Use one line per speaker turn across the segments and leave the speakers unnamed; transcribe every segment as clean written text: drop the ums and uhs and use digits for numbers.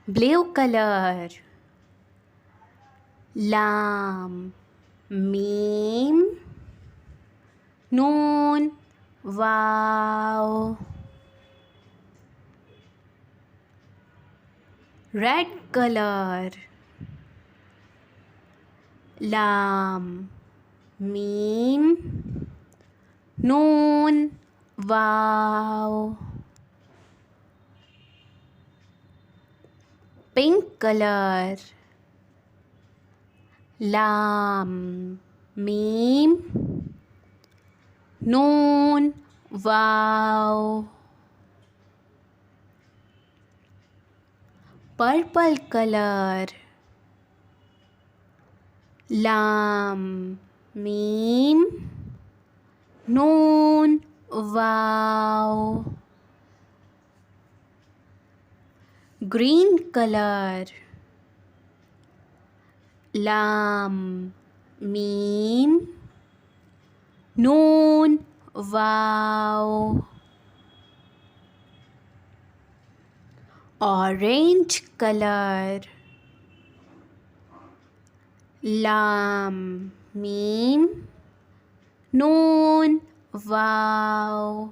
Blue color. Lam, mim, noon, wow. Red color. Lam, mim, noon, wow. Pink color. Lam, mim, noon, wow. Purple color. Lam, mim, noon, wow. Green color. Lam, mim, noon, wow. Orange color. Lam, mim, noon, wow.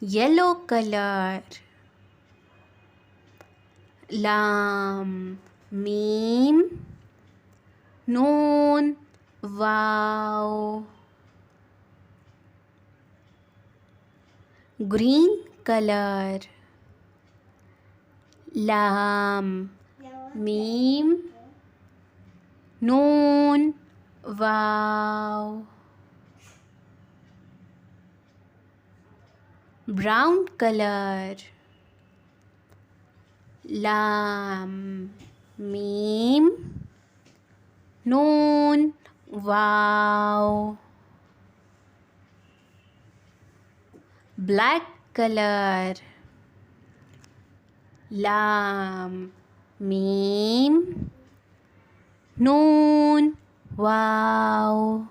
Yellow color. Lam, mim, noon, wow. Green color. Lam, mim, noon, wow. Brown color. Lam, mim, noon, wow. Black color. Lam, mim, noon, wow.